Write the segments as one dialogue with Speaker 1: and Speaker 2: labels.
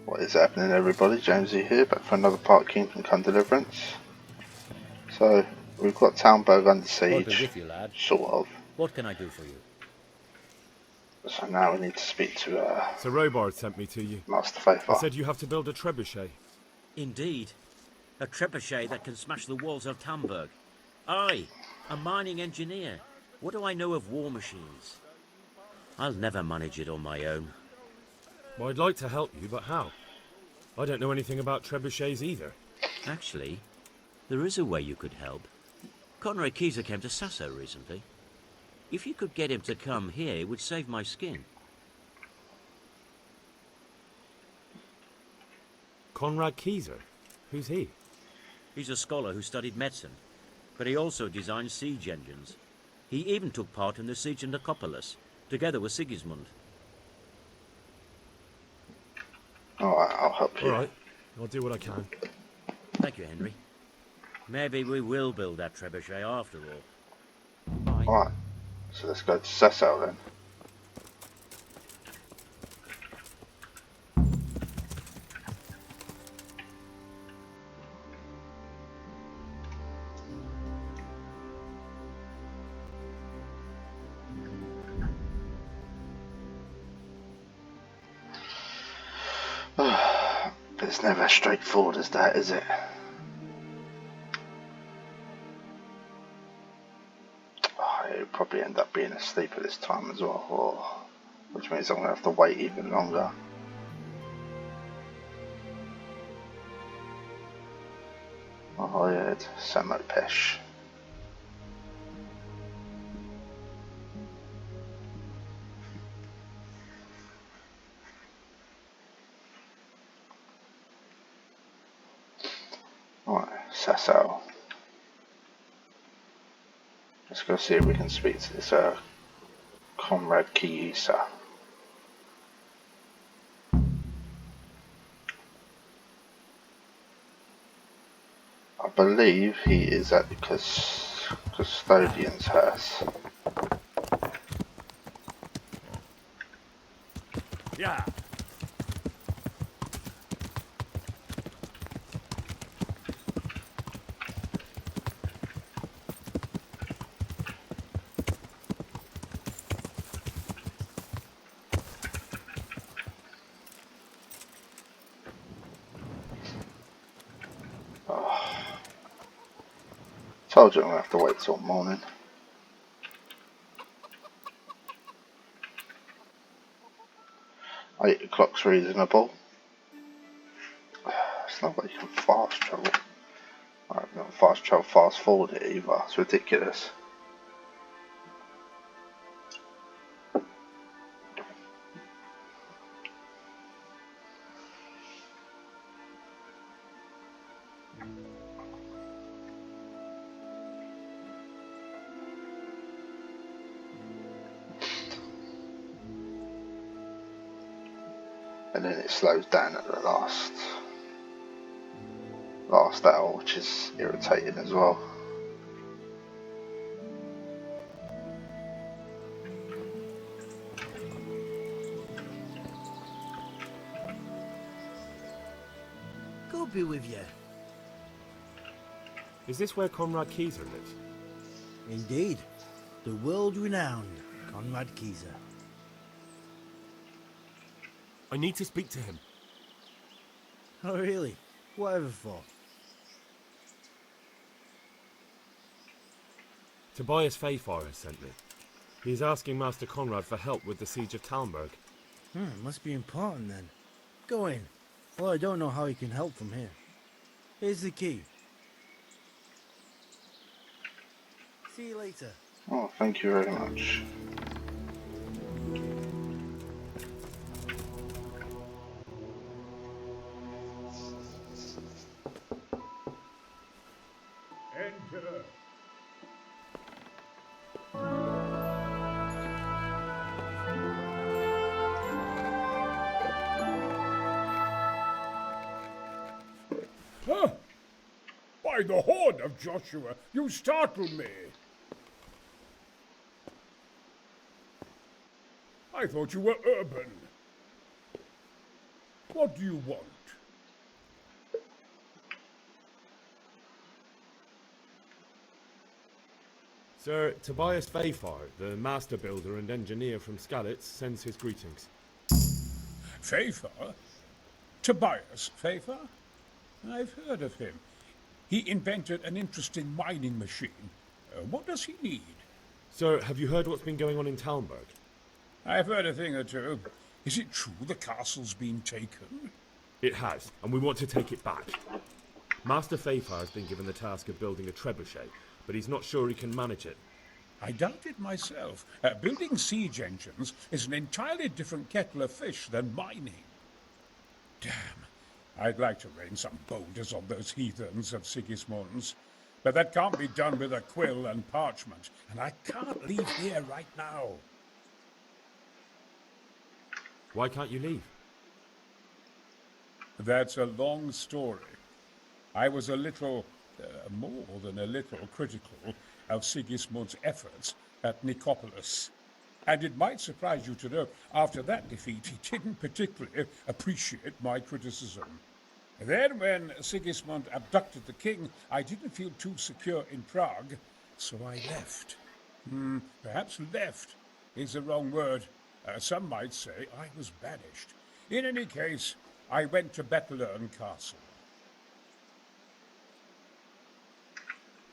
Speaker 1: What is happening, everybody? Jameseyyy here, back for another part of Kingdom Come Deliverance. So, we've got Talmberg under
Speaker 2: God be
Speaker 1: siege,
Speaker 2: with you, lad.
Speaker 1: sort of.
Speaker 2: What can I do for you?
Speaker 1: So now we need to speak to
Speaker 3: Sir Robard sent me to you.
Speaker 1: Master
Speaker 3: He
Speaker 1: Faithful.
Speaker 3: said you have to build a trebuchet.
Speaker 2: Indeed. A trebuchet that can smash the walls of Talmberg. I, a mining engineer. What do I know of war machines? I'll never manage it on my own.
Speaker 3: Well, I'd like to help you, but how? I don't know anything about trebuchets either.
Speaker 2: Actually, there is a way you could help. Konrad Keyser came to Sasau recently. If you could get him to come here, it would save my skin.
Speaker 3: Konrad Keyser? Who's he?
Speaker 2: He's a scholar who studied medicine, but he also designed siege engines. He even took part in the siege of Nicopolis, together with Sigismund.
Speaker 1: Alright, I'll help you.
Speaker 3: Alright, I'll do what I can.
Speaker 2: Thank you, Henry. Maybe we will build that trebuchet after all. Bye.
Speaker 1: Alright, so let's go to sasau then. It's never as straightforward as that, is it? It'll probably end up being asleep at this time as well, which means I'm going to have to wait even longer. Oh yeah, it's Samopesh. Alright, sasau. Let's go see if we can speak to this Konrad Keyser. I believe he is at the custodian's house.
Speaker 3: Yeah.
Speaker 1: Told you I'm going to have to wait till morning. 8 o'clock's reasonable. It's not like you can fast travel. I've not fast forward it either. It's ridiculous. And then it slows down at the last hour, which is irritating as well.
Speaker 4: God be with you.
Speaker 3: Is this where Konrad Keyser lives?
Speaker 4: Indeed. The world-renowned Konrad Keyser.
Speaker 3: I need to speak to him.
Speaker 4: Oh, really? Whatever for?
Speaker 3: Tobias Faithful has sent me. He's asking Master Konrad for help with the siege of Talmberg.
Speaker 4: Must be important then. Go in. Well, I don't know how he can help from here. Here's the key. See you later.
Speaker 1: Oh, thank you very much.
Speaker 5: Enter. Huh? By the horn of Joshua, you startled me. I thought you were urban. What do you want?
Speaker 3: Sir Tobias Fayfar, the master builder and engineer from Skalitz, sends his greetings.
Speaker 5: Fayfar? Tobias Fayfar? I've heard of him. He invented an interesting mining machine. What does he need?
Speaker 3: Sir, have you heard what's been going on in Talmberg?
Speaker 5: I've heard a thing or two. Is it true the castle's been taken?
Speaker 3: It has, and we want to take it back. Master Fayfar has been given the task of building a trebuchet, but he's not sure he can manage it.
Speaker 5: I doubt it myself. Building siege engines is an entirely different kettle of fish than mining. Damn. I'd like to rain some boulders on those heathens of Sigismund's. But that can't be done with a quill and parchment, and I can't leave here right now.
Speaker 3: Why can't you leave?
Speaker 5: That's a long story. I was a little, more than a little, critical of Sigismund's efforts at Nicopolis. And it might surprise you to know, after that defeat, he didn't particularly appreciate my criticism. Then, when Sigismund abducted the king, I didn't feel too secure in Prague, so I left. Perhaps left is the wrong word. Some might say I was banished. In any case, I went to Bettelern Castle.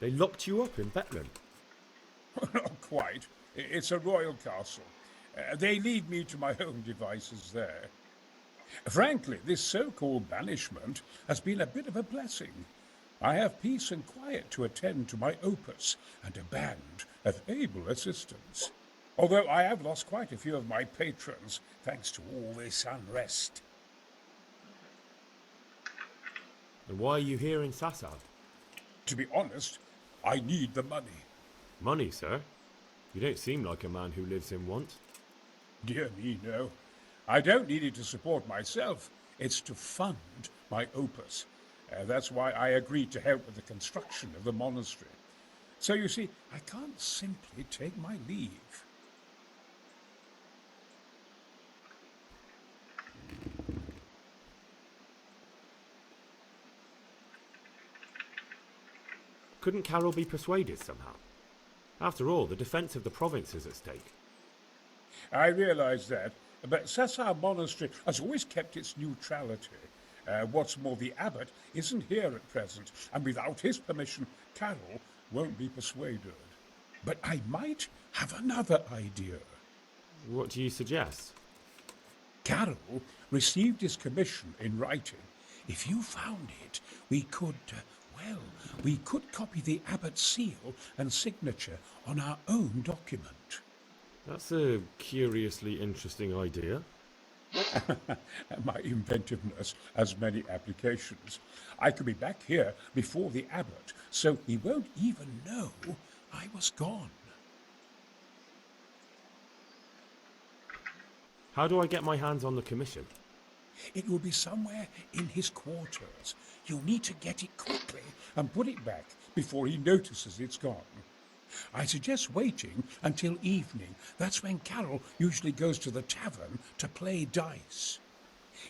Speaker 3: They locked you up in Bethlem.
Speaker 5: Not quite. It's a royal castle. They leave me to my own devices there. Frankly, this so-called banishment has been a bit of a blessing. I have peace and quiet to attend to my opus and a band of able assistants. Although I have lost quite a few of my patrons thanks to all this unrest.
Speaker 3: And why are you here in Sasau?
Speaker 5: To be honest, I need the money.
Speaker 3: Money, sir? You don't seem like a man who lives in want.
Speaker 5: Dear me, no. I don't need it to support myself. It's to fund my opus. That's why I agreed to help with the construction of the monastery. So you see, I can't simply take my leave.
Speaker 3: Couldn't Carol be persuaded somehow? After all, the defence of the province is at stake.
Speaker 5: I realize that, but Sasau Monastery has always kept its neutrality. What's more, the abbot isn't here at present, and without his permission, Carol won't be persuaded. But I might have another idea.
Speaker 3: What do you suggest?
Speaker 5: Carol received his commission in writing. If you found it, we could copy the abbot's seal and signature on our own document.
Speaker 3: That's a curiously interesting idea.
Speaker 5: My inventiveness has many applications. I could be back here before the abbot, so he won't even know I was gone.
Speaker 3: How do I get my hands on the commission?
Speaker 5: It will be somewhere in his quarters. You'll need to get it quickly and put it back before he notices it's gone. I suggest waiting until evening. That's when Carol usually goes to the tavern to play dice.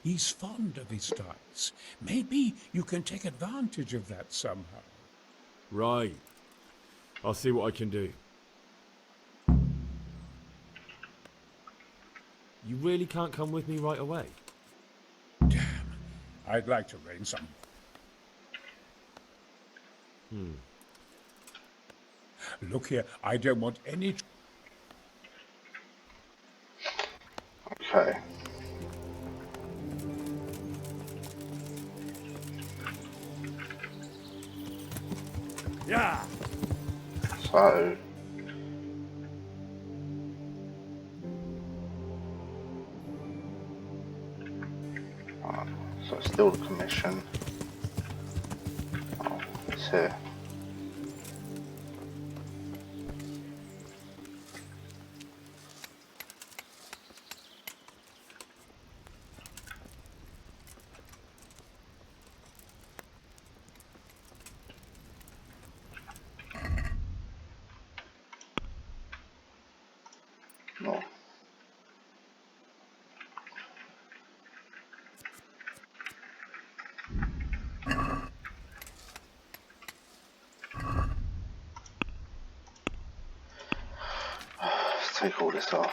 Speaker 5: He's fond of his dice. Maybe you can take advantage of that somehow.
Speaker 3: Right. I'll see what I can do. You really can't come with me right away?
Speaker 5: Damn. I'd like to rain some. Look here, I don't want any...
Speaker 1: Okay.
Speaker 3: Yeah!
Speaker 1: So... so it's still the commission. Oh, it's here. No. take all this off.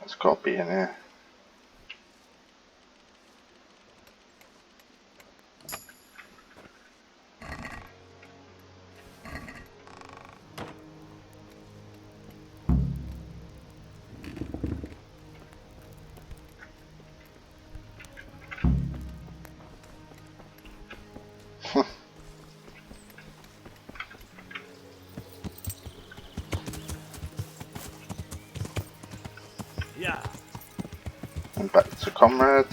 Speaker 1: It's got to be in here.
Speaker 2: Yeah.
Speaker 1: And back to Konrad.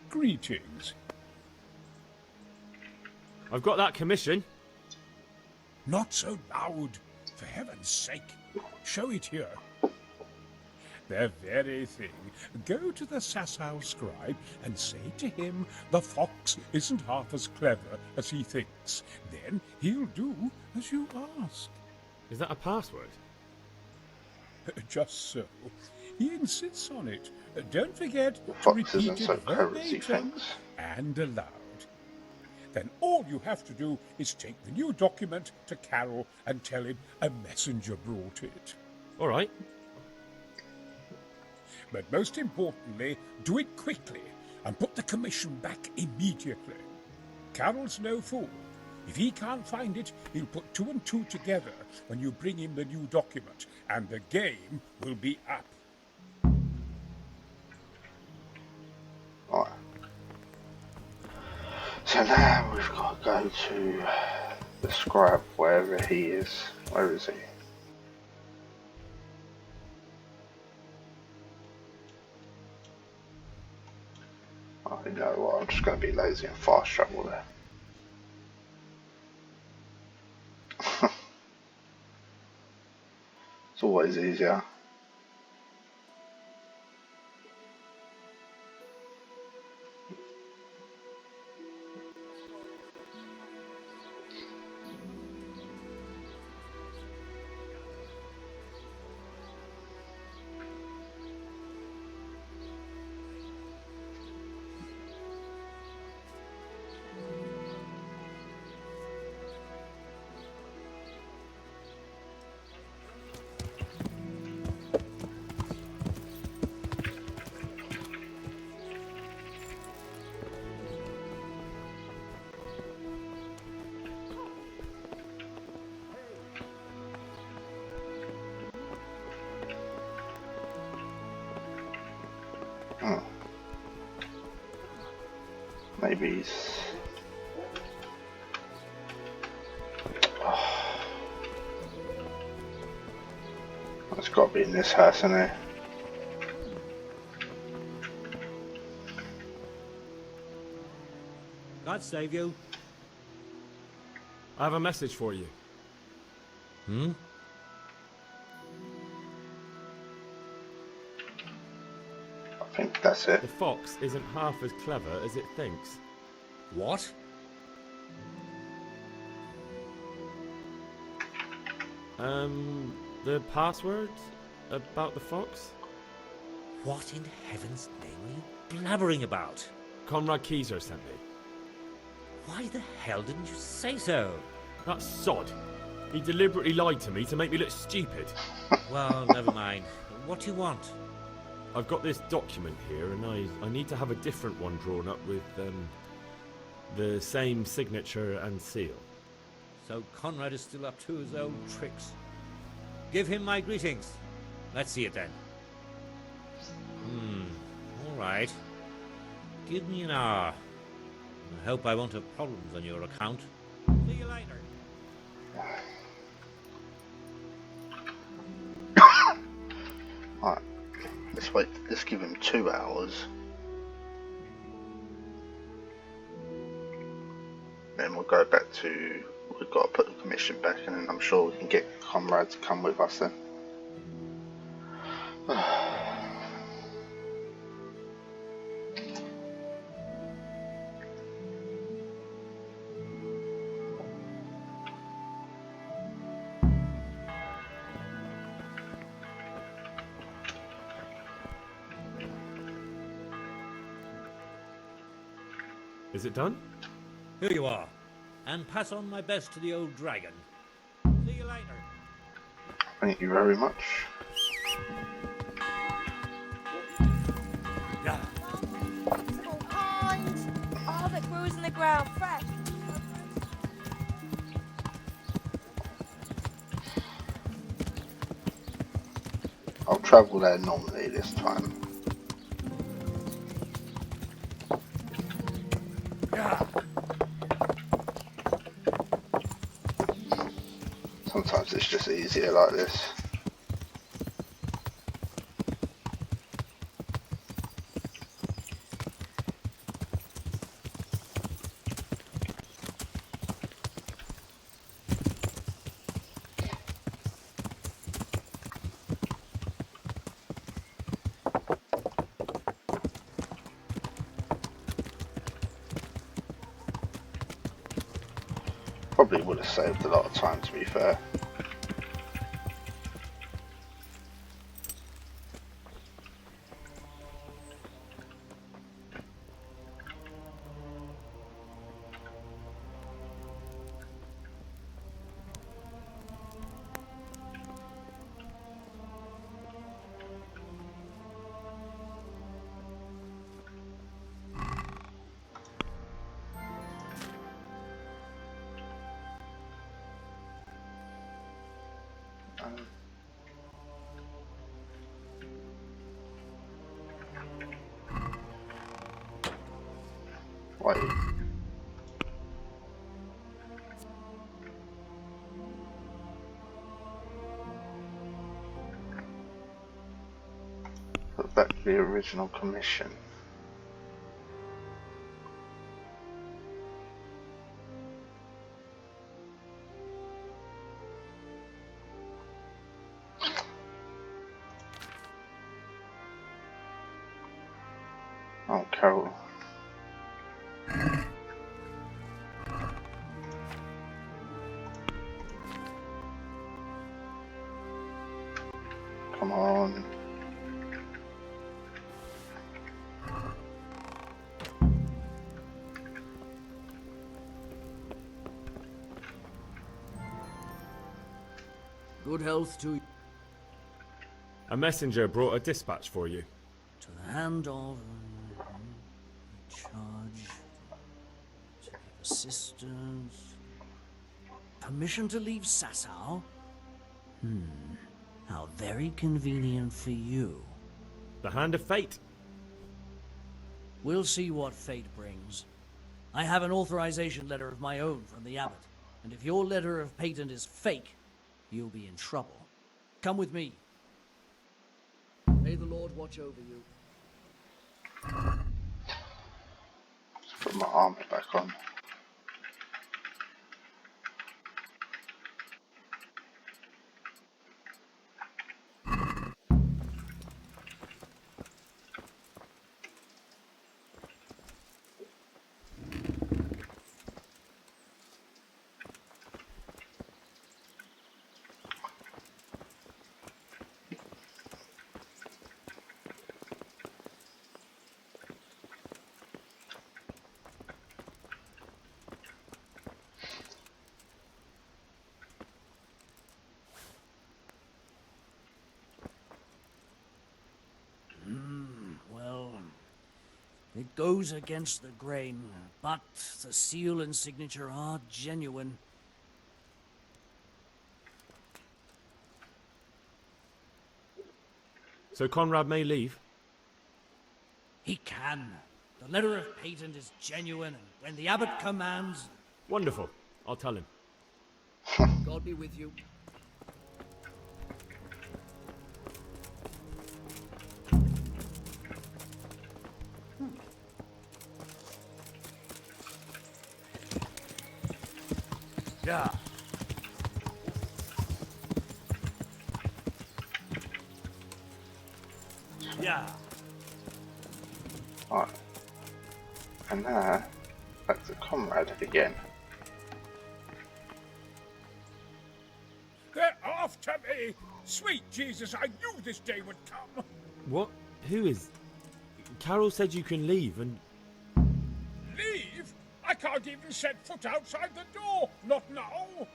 Speaker 5: Greetings.
Speaker 3: I've got that commission.
Speaker 5: Not so loud, for heaven's sake. Show it here. The very thing. Go to the sasau scribe and say to him the fox isn't half as clever as he thinks. Then he'll do as you ask.
Speaker 3: Is that a password?
Speaker 5: Just so. He insists on it. Don't forget to
Speaker 1: Fox
Speaker 5: repeat
Speaker 1: isn't so
Speaker 5: it
Speaker 1: clever as he
Speaker 5: verbatim
Speaker 1: thinks.
Speaker 5: and aloud. Then all you have to do is take the new document to Carol and tell him a messenger brought it.
Speaker 3: All right.
Speaker 5: But most importantly, do it quickly and put the commission back immediately. Carol's no fool. If he can't find it, he'll put 2 and 2 together when you bring him the new document, and the game will be up.
Speaker 1: Right. So now we've got to go to the scribe, wherever he is. Where is he? I know what, I'm just going to be lazy and fast travel there. It's always easier. Maybe he's... Oh. It's got to be in this house, isn't it?
Speaker 2: God save you.
Speaker 3: I have a message for you.
Speaker 2: Hmm?
Speaker 1: I think that's it.
Speaker 3: The fox isn't half as clever as it thinks.
Speaker 2: What?
Speaker 3: The password about the fox?
Speaker 2: What in heaven's name are you blabbering about?
Speaker 3: Konrad Keyser sent me.
Speaker 2: Why the hell didn't you say so?
Speaker 3: That sod. He deliberately lied to me to make me look stupid.
Speaker 2: Well, never mind. What do you want?
Speaker 3: I've got this document here, and I need to have a different one drawn up with the same signature and seal.
Speaker 2: So Konrad is still up to his old tricks. Give him my greetings. Let's see it then. All right. Give me an hour. I hope I won't have problems on your account. See you later.
Speaker 1: Alright, let's wait, let's give him 2 hours. Then we'll go back to, we've got to put the commission back, and then I'm sure we can get Konrad to come with us then.
Speaker 3: Is it done?
Speaker 2: Here you are. And pass on my best to the old dragon. See you later.
Speaker 1: Thank you very much.
Speaker 2: Yeah.
Speaker 6: Small pines. Oh, that grows in the ground, fresh.
Speaker 1: I'll travel there normally this time. Sometimes it's just easier like this. Probably would have saved a lot of time, to be fair. Wait. Put back the original commission. Oh, Carol. Come on.
Speaker 7: Good health to you.
Speaker 3: A messenger brought a dispatch for you.
Speaker 7: To the hand of charge to give assistance. Permission to leave Sasau? How very convenient for you.
Speaker 3: The hand of fate.
Speaker 7: We'll see what fate brings. I have an authorization letter of my own from the abbot, and if your letter of patent is fake, you'll be in trouble. Come with me. May the Lord watch over you.
Speaker 1: Put my arms back on.
Speaker 7: It goes against the grain, but the seal and signature are genuine.
Speaker 3: So Konrad may leave?
Speaker 7: He can. The letter of patent is genuine, and when the abbot commands...
Speaker 3: Wonderful. I'll tell him.
Speaker 7: God be with you.
Speaker 3: Yeah. Yeah.
Speaker 1: Right. And now, back to Konrad again.
Speaker 5: They're after me! Sweet Jesus, I knew this day would come!
Speaker 3: What? Who is? Carol said you can leave and...
Speaker 5: Leave? I can't even set foot outside the door! Not now!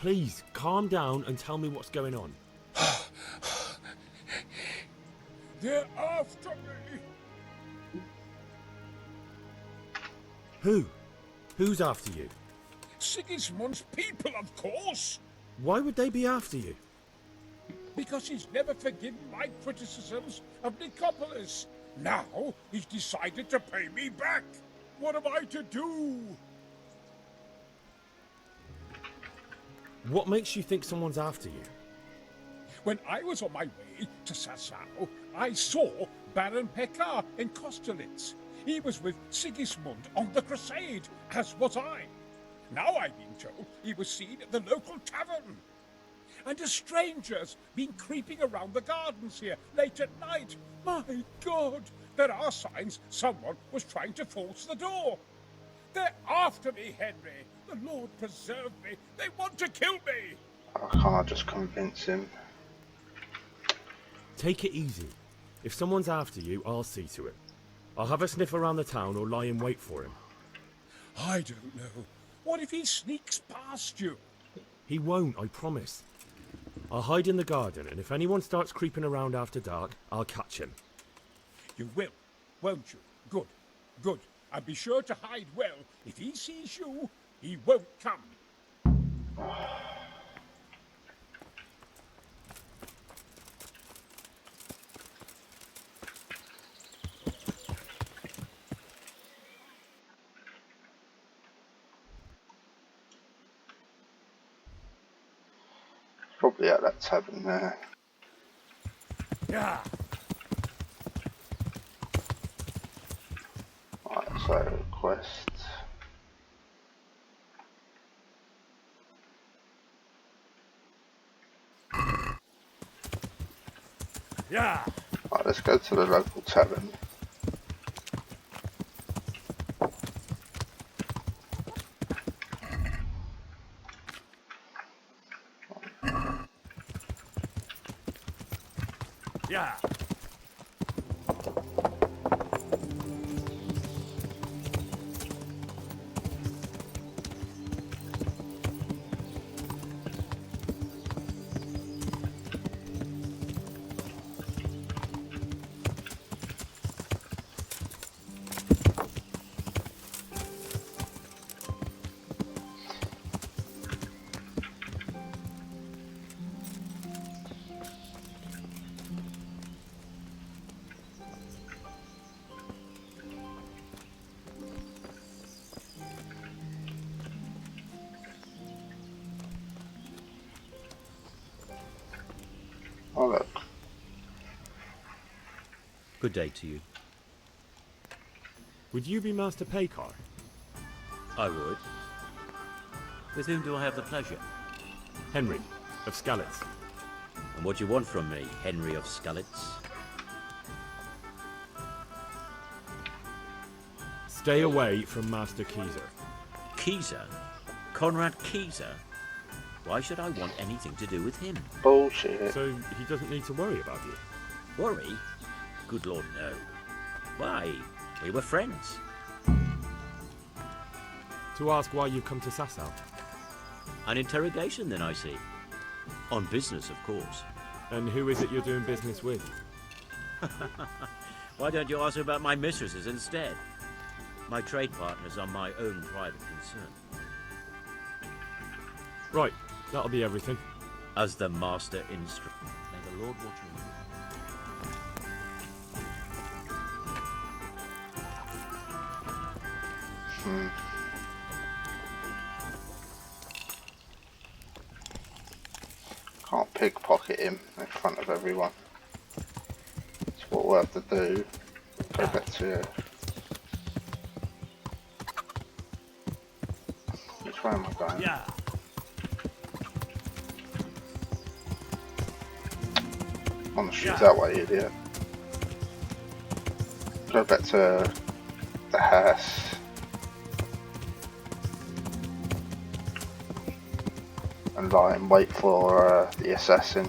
Speaker 3: Please, calm down and tell me what's going on.
Speaker 5: They're after me!
Speaker 3: Who? Who's after you?
Speaker 5: Sigismund's people, of course!
Speaker 3: Why would they be after you?
Speaker 5: Because he's never forgiven my criticisms of Nicopolis. Now he's decided to pay me back. What am I to do?
Speaker 3: What makes you think someone's after you?
Speaker 5: When I was on my way to Sasau, I saw Baron Pekar in Kostelitz. He was with Sigismund on the crusade, as was I. Now I've been told he was seen at the local tavern. And a stranger's been creeping around the gardens here late at night. My God, there are signs someone was trying to force the door. They're after me, Henry. The Lord preserve me. They want to kill me.
Speaker 1: I can't just convince him.
Speaker 3: Take it easy. If someone's after you, I'll see to it. I'll have a sniff around the town or lie in wait for him.
Speaker 5: I don't know. What if he sneaks past you?
Speaker 3: He won't, I promise. I'll hide in the garden, and if anyone starts creeping around after dark, I'll catch him.
Speaker 5: You will, won't you? Good, good. And be sure to hide well. If he sees you, he won't come.
Speaker 1: Probably at that tavern there.
Speaker 3: Yeah.
Speaker 1: Right, so quest.
Speaker 3: Yeah.
Speaker 1: Right, let's go to the local tavern.
Speaker 3: Yeah.
Speaker 1: Oh look,
Speaker 2: Good day to you.
Speaker 3: Would you be Master Pekar?
Speaker 2: I would. With whom do I have the pleasure?
Speaker 3: Henry, of Skalitz.
Speaker 2: And what do you want from me, Henry of Skalitz?
Speaker 3: Stay away from Master Keyser.
Speaker 2: Keyser? Konrad Keyser? Why should I want anything to do with him?
Speaker 1: bullshit.
Speaker 3: So he doesn't need to worry about you.
Speaker 2: Worry? Good Lord, no. Why? We were friends.
Speaker 3: To ask why you've come to Sasau.
Speaker 2: An interrogation, then, I see. On business, of course.
Speaker 3: And who is it you're doing business with?
Speaker 2: Why don't you ask about my mistresses instead? My trade partners are my own private concern.
Speaker 3: Right, that'll be everything.
Speaker 2: As the master instruct. May the Lord watch you.
Speaker 1: Can't pickpocket him in front of everyone. So what we'll have to do, go back to... Which way am I going?
Speaker 3: Yeah.
Speaker 1: On the streets that way, idiot. Go back to the house. And lie and wait for the assassin.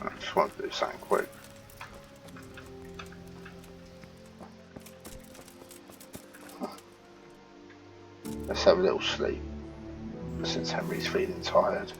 Speaker 1: I just want to do something quick. Let's have a little sleep, since Henry's feeling tired.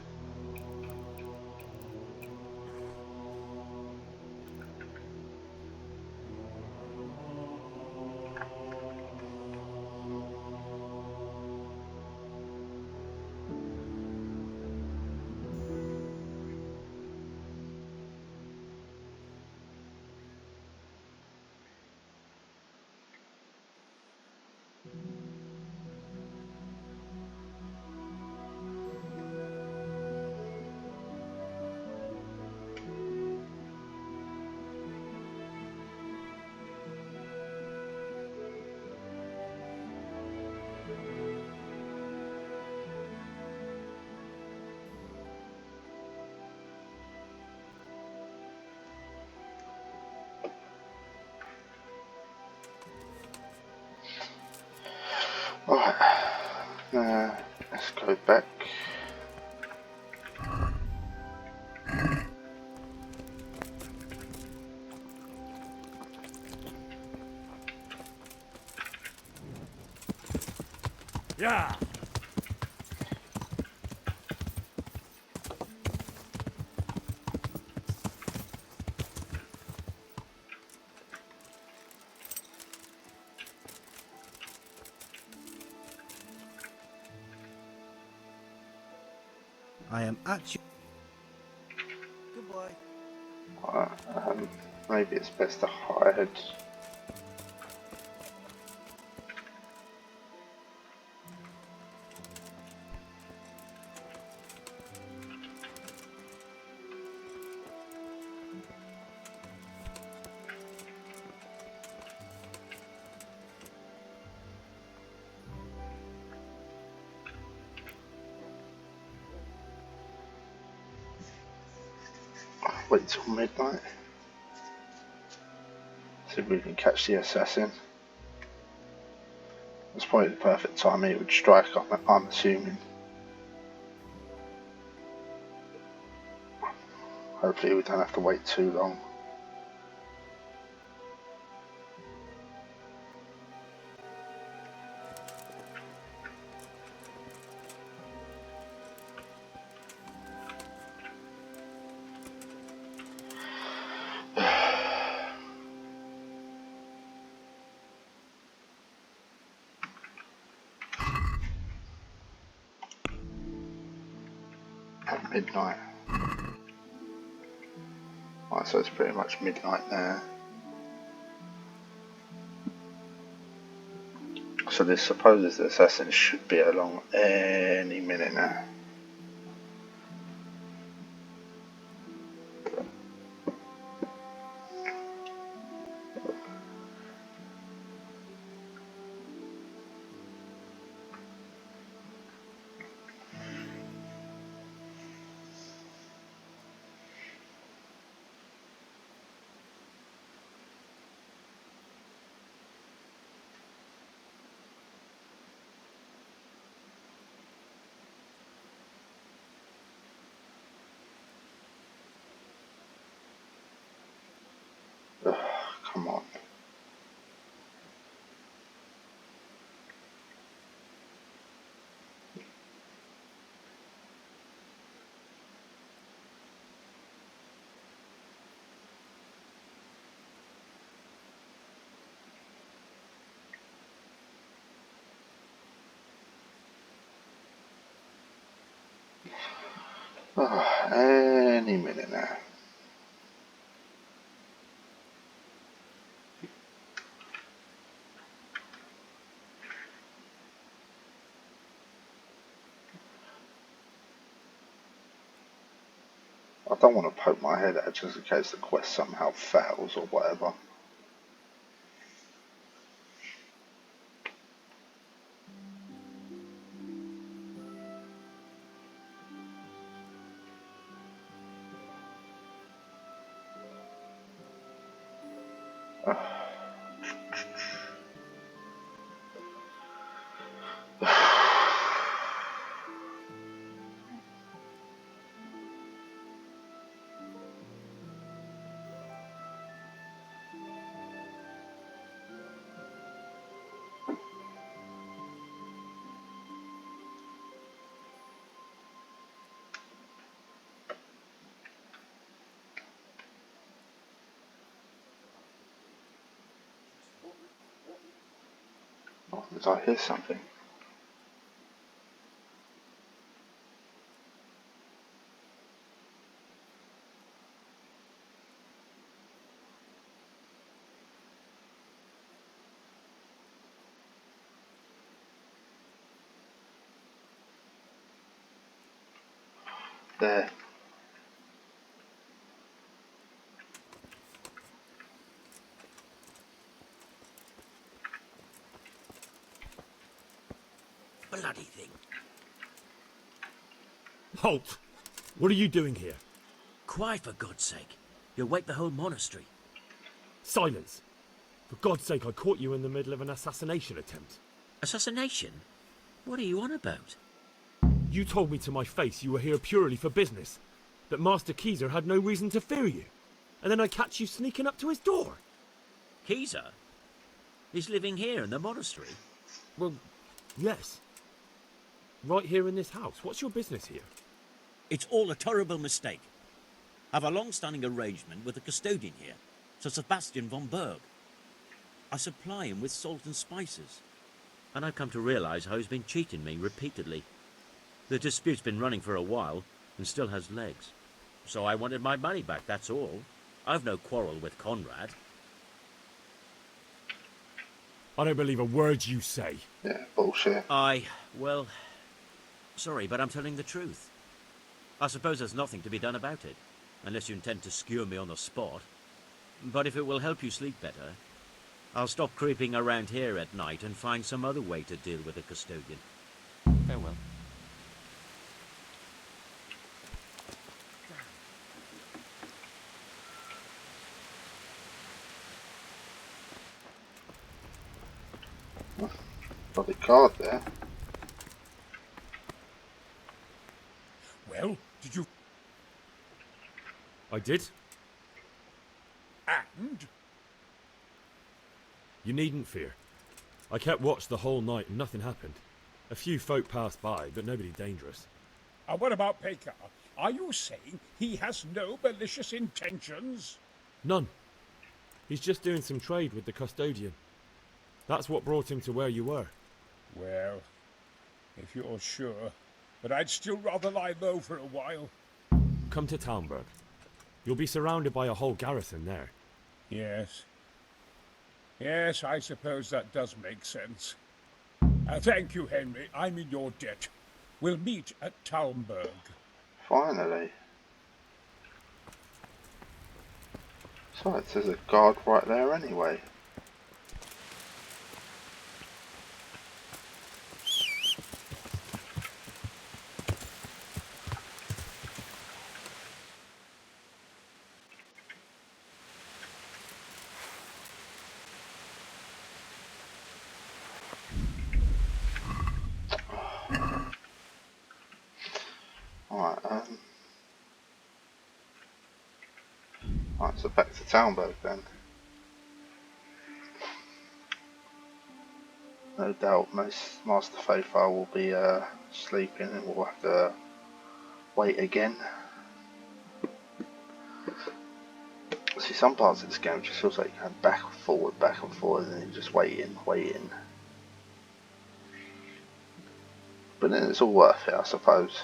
Speaker 1: Right, let's go back.
Speaker 3: Yeah.
Speaker 4: I am at you. Goodbye.
Speaker 1: Maybe it's best to hide. Wait till midnight. See if we can catch the assassin. It's probably the perfect time he would strike, I'm assuming. Hopefully we don't have to wait too long. At midnight. Right, so it's pretty much midnight there. So this supposes the assassin should be along any minute now. Ugh, come on. Oh, any minute now. I don't want to poke my head out just in case the quest somehow fails or whatever. Oh, did I hear something? There.
Speaker 2: Bloody thing.
Speaker 3: Halt! What are you doing here?
Speaker 2: Quiet, for God's sake. You'll wake the whole monastery.
Speaker 3: Silence! For God's sake, I caught you in the middle of an assassination attempt.
Speaker 2: Assassination? What are you on about?
Speaker 3: You told me to my face you were here purely for business, that Master Keyser had no reason to fear you, and then I catch you sneaking up to his door.
Speaker 2: Keyser? He's living here in the monastery?
Speaker 3: Well, yes. Right here in this house. What's your business here?
Speaker 2: It's all a terrible mistake. I've a long-standing arrangement with the custodian here, Sir Sebastian von Berg. I supply him with salt and spices. And I've come to realise how he's been cheating me repeatedly. The dispute's been running for a while and still has legs. So I wanted my money back, that's all. I've no quarrel with Konrad.
Speaker 3: I don't believe a word you say.
Speaker 1: Yeah, bullshit.
Speaker 2: Well, sorry, but I'm telling the truth. I suppose there's nothing to be done about it, unless you intend to skewer me on the spot. But if it will help you sleep better, I'll stop creeping around here at night and find some other way to deal with the custodian. Farewell.
Speaker 1: Bloody card there.
Speaker 5: Well, did you...
Speaker 3: I did?
Speaker 5: And?
Speaker 3: You needn't fear. I kept watch the whole night and nothing happened. A few folk passed by, but nobody dangerous.
Speaker 5: And what about Pekar? Are you saying he has no malicious intentions?
Speaker 3: None. He's just doing some trade with the custodian. That's what brought him to where you were.
Speaker 5: Well, if you're sure. But I'd still rather lie low for a while.
Speaker 3: Come to Talmberg. You'll be surrounded by a whole garrison there.
Speaker 5: Yes. Yes, I suppose that does make sense. Thank you, Henry. I'm in your debt. We'll meet at Talmberg.
Speaker 1: Finally. Besides, there's a guard right there anyway. Alright, so back to Talmberg then. No doubt most Master Faithful will be sleeping and we'll have to wait again. See, some parts of this game just feels like you're going back and forward, and you're just waiting. But then it's all worth it, I suppose.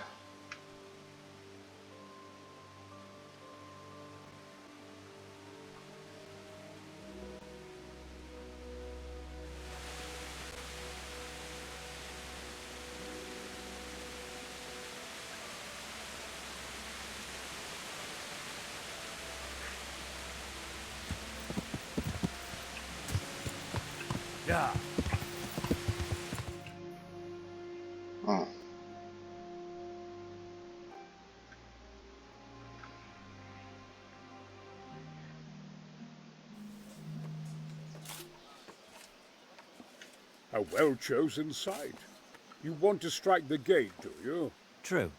Speaker 4: Yeah.
Speaker 1: Oh.
Speaker 5: A well-chosen site. You want to strike the gate, do you?
Speaker 2: True.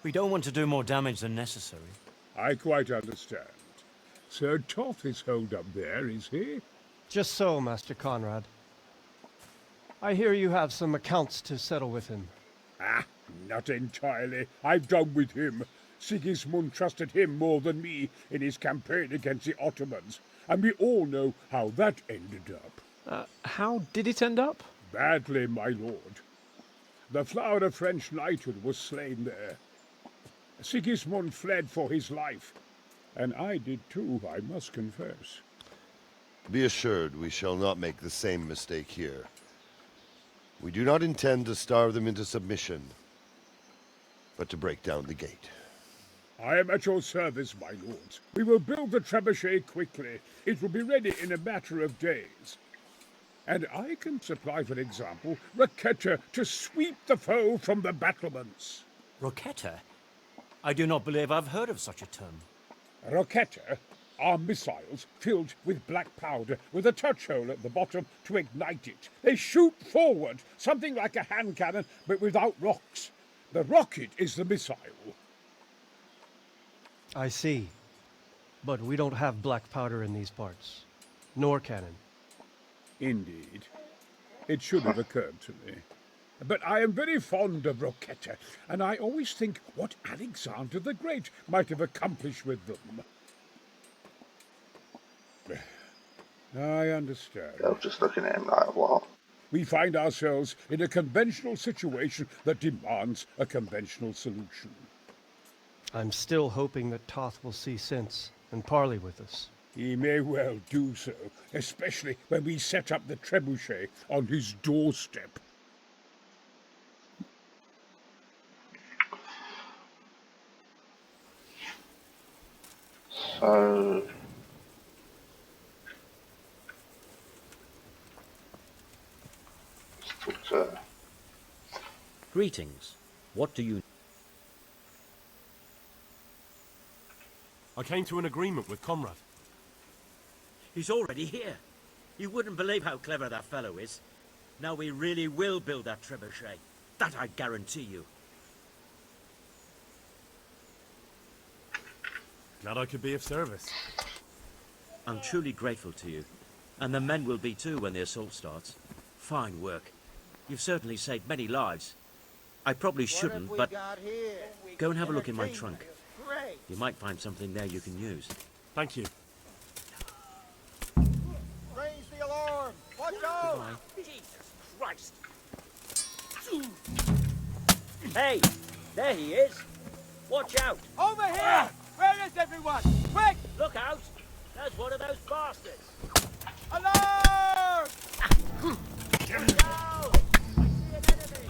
Speaker 2: We don't want to do more damage than necessary.
Speaker 5: I quite understand. Sir Toth is holed up there, is he?
Speaker 8: Just so, Master Konrad. I hear you have some accounts to settle with him.
Speaker 5: Ah, not entirely. I've done with him. Sigismund trusted him more than me in his campaign against the Ottomans, and we all know how that ended up.
Speaker 8: How did it end up?
Speaker 5: Badly, my lord. The flower of French knighthood was slain there. Sigismund fled for his life, and I did too, I must confess.
Speaker 9: Be assured we shall not make the same mistake here. We do not intend to starve them into submission, but to break down the gate.
Speaker 5: I am at your service, my lords. We will build the trebuchet quickly. It will be ready in a matter of days. And I can supply, for example, roquetta to sweep the foe from the battlements.
Speaker 2: Roquetta? I do not believe I've heard of such a term.
Speaker 5: Roquetta are missiles filled with black powder with a touch hole at the bottom to ignite it. They shoot forward, something like a hand cannon, but without rocks. The rocket is the missile.
Speaker 8: I see. But we don't have black powder in these parts. Nor cannon.
Speaker 5: Indeed. It should have occurred to me. But I am very fond of roquetta, and I always think what Alexander the Great might have accomplished with them. I understand.
Speaker 1: I was just looking at him like, what?
Speaker 5: We find ourselves in a conventional situation that demands a conventional solution.
Speaker 8: I'm still hoping that Toth will see sense and parley with us.
Speaker 5: He may well do so, especially when we set up the trebuchet on his doorstep.
Speaker 1: So... let's talk to...
Speaker 2: Greetings. What do you...
Speaker 3: I came to an agreement with Konrad.
Speaker 2: He's already here. You wouldn't believe how clever that fellow is. Now we really will build that trebuchet. That I guarantee you.
Speaker 3: Glad I could be of service.
Speaker 2: I'm truly grateful to you. And the men will be too when the assault starts. Fine work. You've certainly saved many lives. I probably shouldn't, but go and have a look in my trunk. You might find something there you can use.
Speaker 3: Thank you.
Speaker 10: Raise the alarm! Watch out!
Speaker 2: Goodbye. Jesus Christ! Hey! There he is! Watch out!
Speaker 10: Over here! Where is everyone? Quick!
Speaker 2: Look out! There's one of those bastards!
Speaker 10: Alarm!
Speaker 2: Watch out! I see an enemy!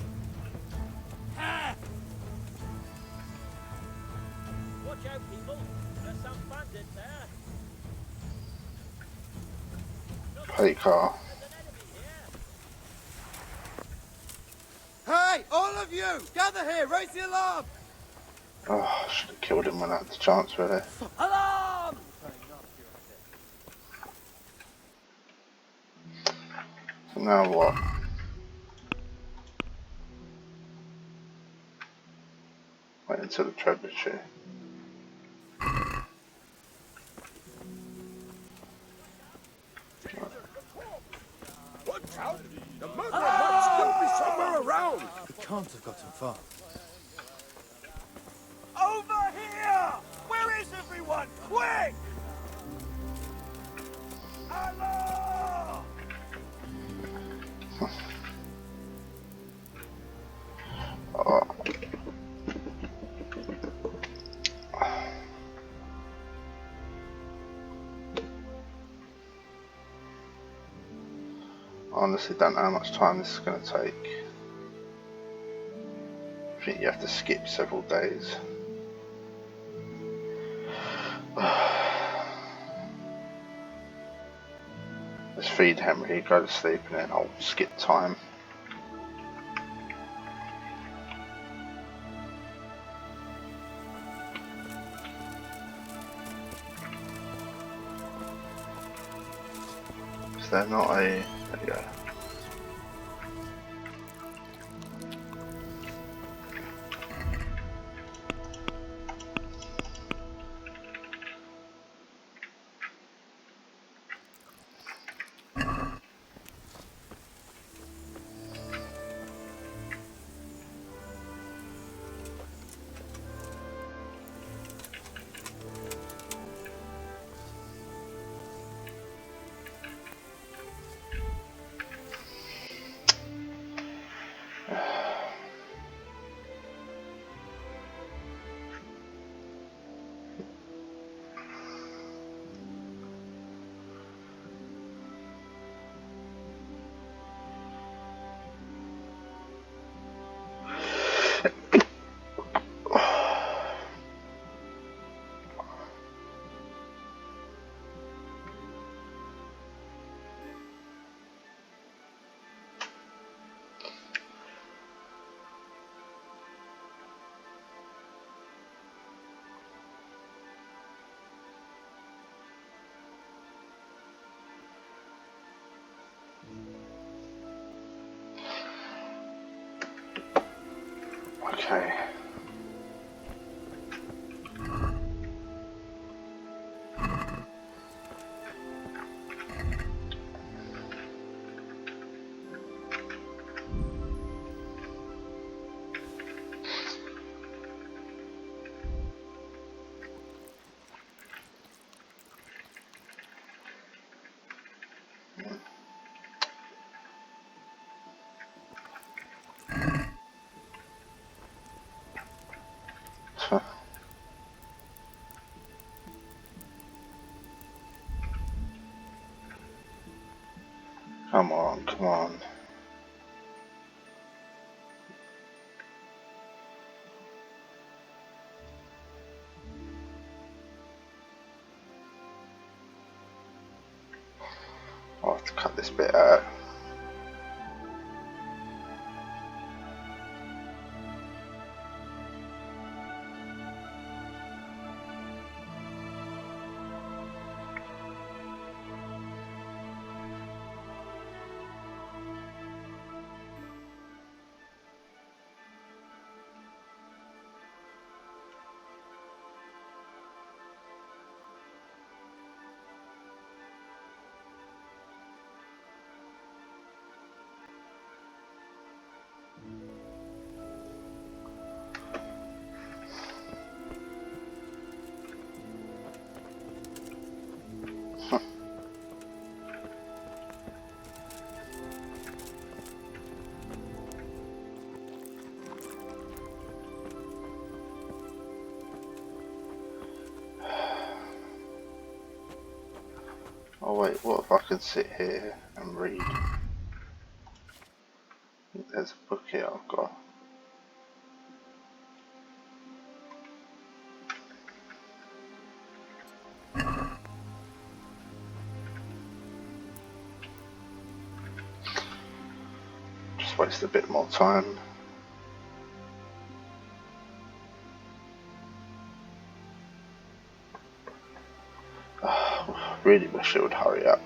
Speaker 2: Watch out, people! There's some bandits there!
Speaker 1: Plate car.
Speaker 2: There's an enemy here!
Speaker 10: Hey, all of you! Gather here! Raise the alarm!
Speaker 1: Oh, I should have killed him when I had the chance, really.
Speaker 10: Alarm!
Speaker 1: So now what? Wait until the trebuchet.
Speaker 5: Watch out! The murderer might still be somewhere around!
Speaker 4: We can't have gotten far.
Speaker 10: Over here! Where is everyone? Quick! Alarm!
Speaker 1: Oh. I honestly don't know how much time this is going to take. I think you have to skip several days. Let's feed Henry, go to sleep, and then I'll skip time. Is there not a... there you go. Okay. Come on, come on. I'll have to cut this bit out. Oh wait, what if I can sit here and read? There's a book here I've got. Just waste a bit more time. Really wish it would hurry up.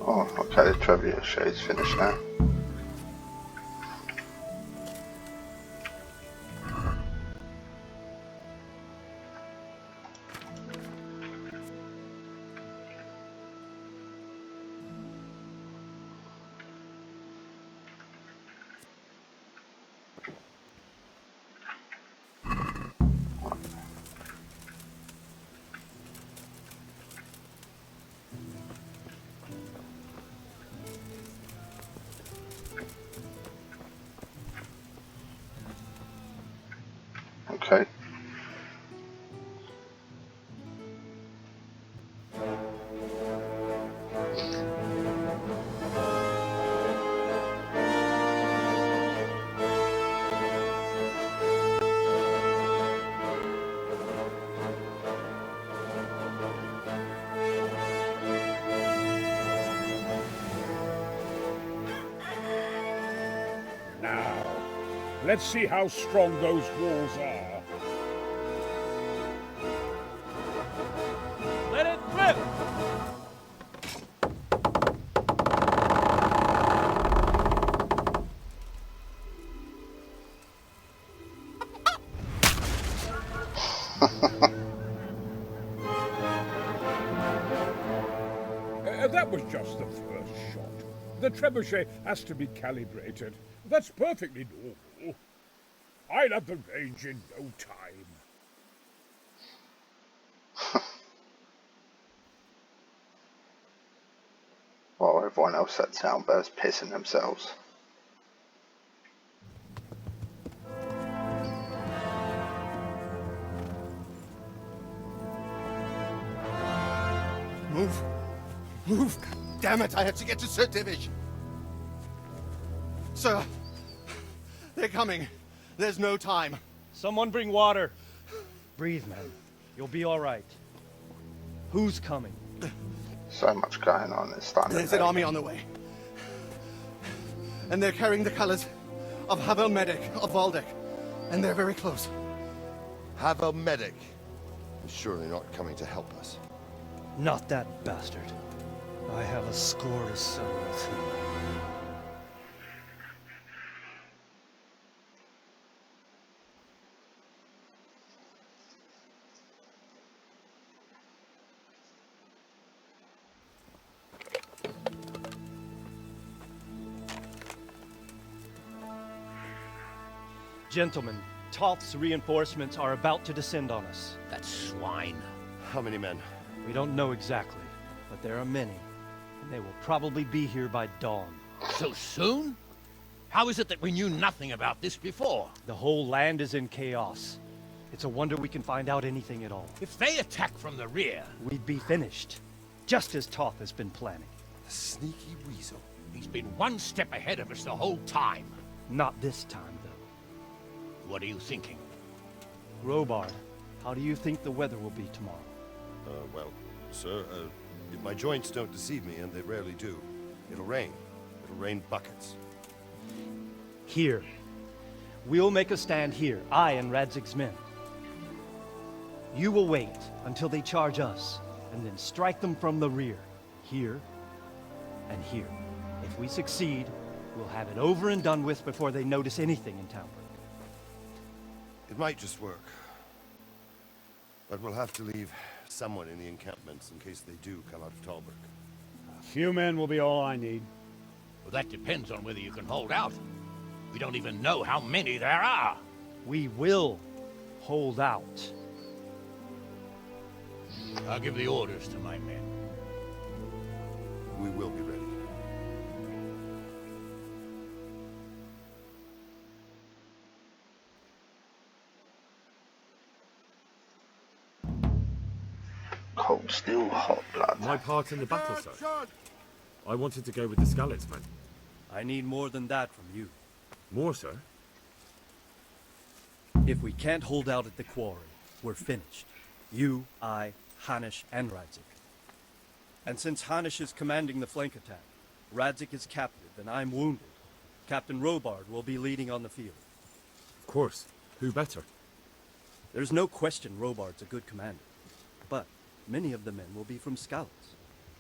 Speaker 1: Oh, okay, the trebuchet is finished now. Okay.
Speaker 5: Now, let's see how strong those walls are.
Speaker 10: Let it rip!
Speaker 5: That was just the first shot. The trebuchet has to be calibrated. That's perfectly normal. I'll have the range in no time.
Speaker 1: While everyone else at town bears pissing themselves.
Speaker 9: Move! Move! Damn it, I have to get to Sir Divish! Sir! They're coming. There's no time.
Speaker 8: Someone bring water. Breathe, man. You'll be all right. Who's coming?
Speaker 1: So much going on. It's starting.
Speaker 11: There's an army on the way. And they're carrying the colours of Havel Medic of Valdek. And they're very close.
Speaker 9: Havel Medic is surely not coming to help us.
Speaker 8: Not that bastard. I have a score to settle with him. Gentlemen, Toth's reinforcements are about to descend on us.
Speaker 10: That swine.
Speaker 9: How many men?
Speaker 8: We don't know exactly, but there are many, and they will probably be here by dawn.
Speaker 10: So soon? How is it that we knew nothing about this before?
Speaker 8: The whole land is in chaos. It's a wonder we can find out anything at all.
Speaker 10: If they attack from the rear...
Speaker 8: We'd be finished, just as Toth has been planning.
Speaker 9: The sneaky weasel.
Speaker 10: He's been one step ahead of us the whole time.
Speaker 8: Not this time, though.
Speaker 10: What are you thinking?
Speaker 8: Robard, how do you think the weather will be tomorrow?
Speaker 9: Well, sir, if my joints don't deceive me, and they rarely do, it'll rain. It'll rain buckets.
Speaker 8: Here. We'll make a stand here, I and Radzig's men. You will wait until they charge us, and then strike them from the rear. Here, and here. If we succeed, we'll have it over and done with before they notice anything in Talbot.
Speaker 9: It might just work. But we'll have to leave someone in the encampments in case they do come out of Talbot.
Speaker 12: A few men will be all I need.
Speaker 10: Well, that depends on whether you can hold out. We don't even know how many there are.
Speaker 8: We will hold out.
Speaker 10: I'll give the orders to my men.
Speaker 9: We will be ready.
Speaker 1: Cold steel, hot blood.
Speaker 3: My part in the battle, sir. I wanted to go with the Skalitz men.
Speaker 8: I need more than that from you.
Speaker 3: More, sir?
Speaker 8: If we can't hold out at the quarry, we're finished. You, I, Hanish, and Radzik. And since Hanish is commanding the flank attack, Radzik is captive and I'm wounded, Captain Robard will be leading on the field.
Speaker 3: Of course. Who better?
Speaker 8: There's no question Robard's a good commander. But many of the men will be from Skalitz.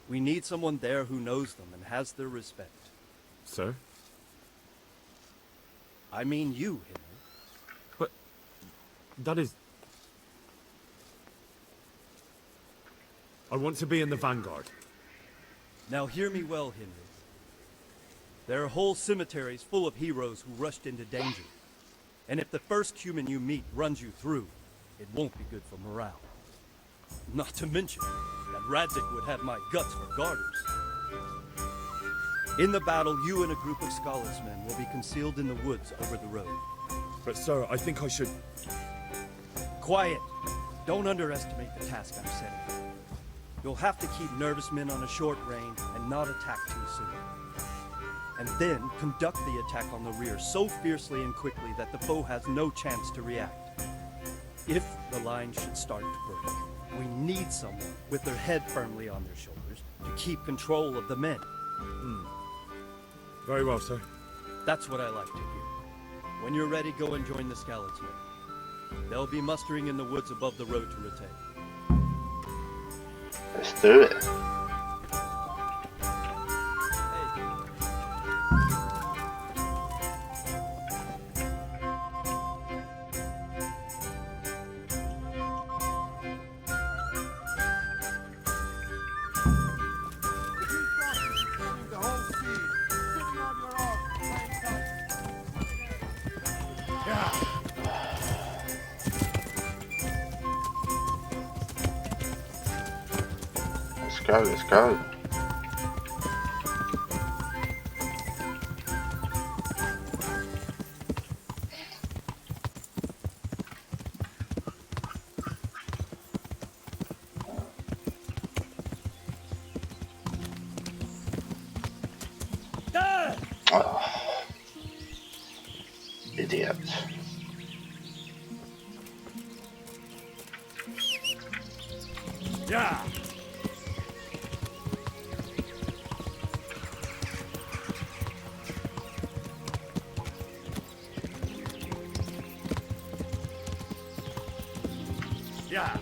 Speaker 8: We need someone there who knows them and has their respect.
Speaker 3: Sir?
Speaker 8: I mean you, Henry.
Speaker 3: But that is... I want to be in the vanguard.
Speaker 8: Now hear me well, Henry. There are whole cemeteries full of heroes who rushed into danger. And if the first human you meet runs you through, it won't be good for morale. Not to mention that Radzik would have my guts for garters. In the battle, you and a group of Skalitz men will be concealed in the woods over the road.
Speaker 3: But sir, I think I should...
Speaker 8: Quiet! Don't underestimate the task I'm setting. You'll have to keep nervous men on a short range and not attack too soon. And then conduct the attack on the rear so fiercely and quickly that the foe has no chance to react. If the line should start to break, we need someone with their head firmly on their shoulders to keep control of the men.
Speaker 3: Very well, sir.
Speaker 8: That's what I like to hear. When you're ready, go and join the Skalitz men. They'll be mustering in the woods above the road to Rete.
Speaker 1: Let's do it. Let's go. Oh, idiot.
Speaker 12: Yeah.
Speaker 3: Yeah.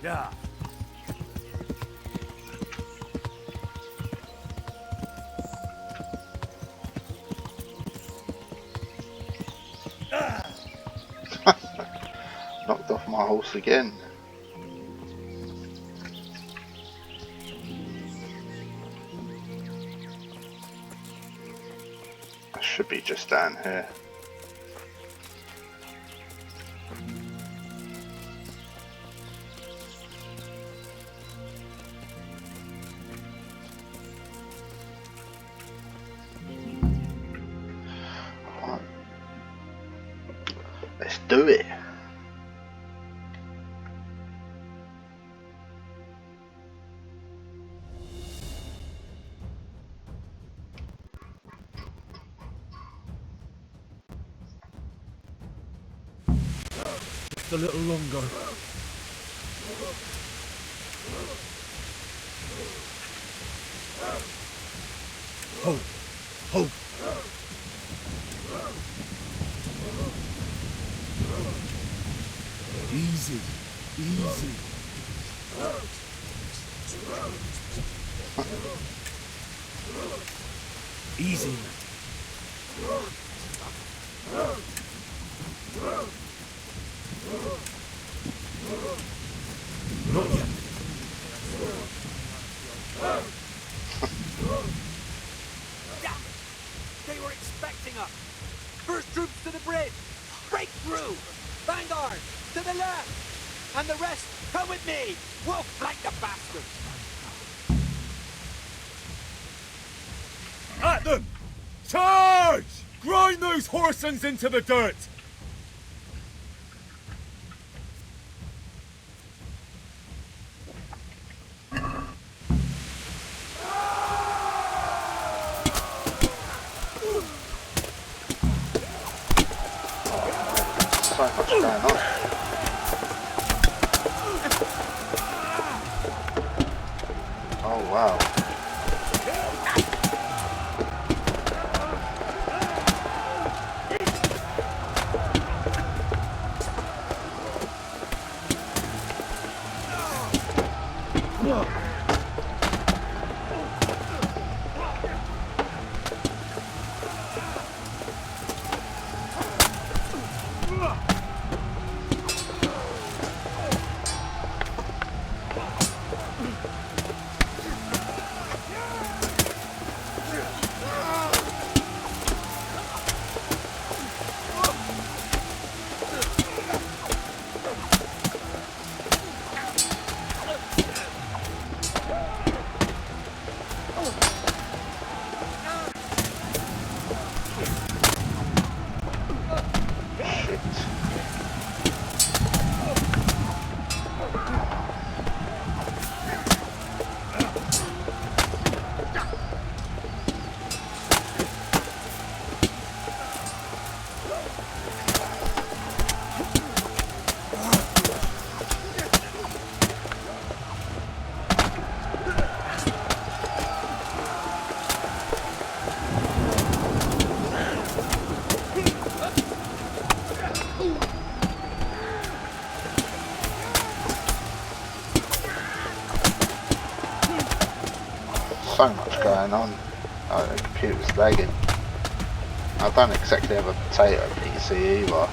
Speaker 3: Yeah.
Speaker 1: Knocked off my horse again. I should be just down here. Right. Let's do it.
Speaker 3: Just a little longer.
Speaker 12: Hope. Hope. Easy. Easy. Easy, man.
Speaker 3: Not yet.
Speaker 13: Damn it! They were expecting us! First troops to the bridge! Break through! Vanguard! To the left! And the rest, come with me! We'll flank the bastards!
Speaker 3: At them! Charge! Grind those horsens into the dirt!
Speaker 1: So much going on. Oh wow. So much going on. Oh, the computer's lagging. I don't exactly have a potato PC either.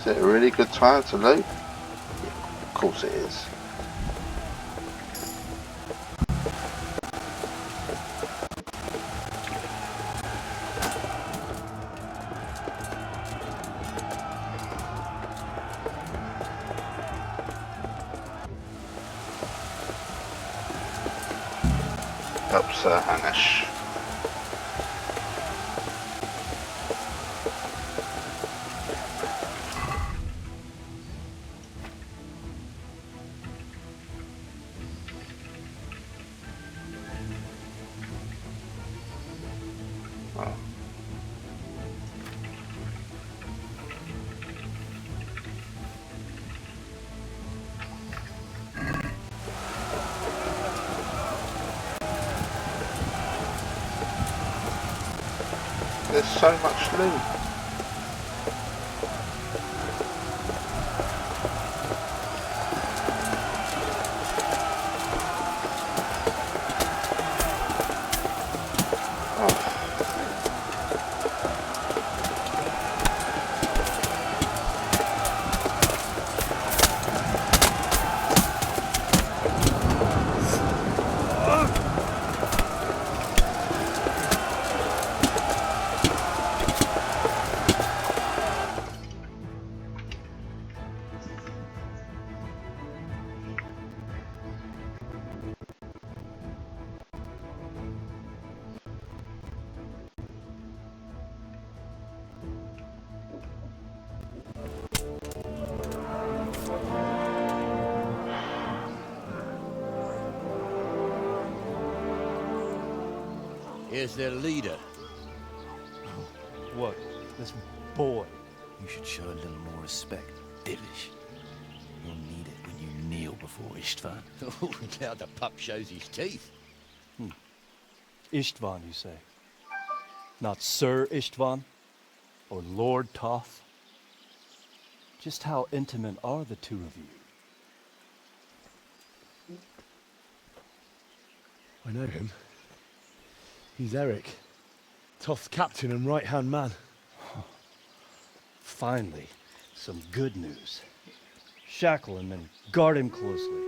Speaker 1: Is it a really good time to loot? Yeah, of course it is. Up, Sir Hanish. There's so much loot.
Speaker 10: Here's their leader.
Speaker 8: What? This boy?
Speaker 14: You should show a little more respect, Divish. You'll need it when you kneel before Istvan.
Speaker 10: Oh, now the pup shows his teeth.
Speaker 8: Istvan, you say? Not Sir Istvan? Or Lord Toth? Just how intimate are the two of you?
Speaker 12: I know him. He's Eric, Toth's captain and right-hand man.
Speaker 8: Finally, some good news. Shackle him and guard him closely.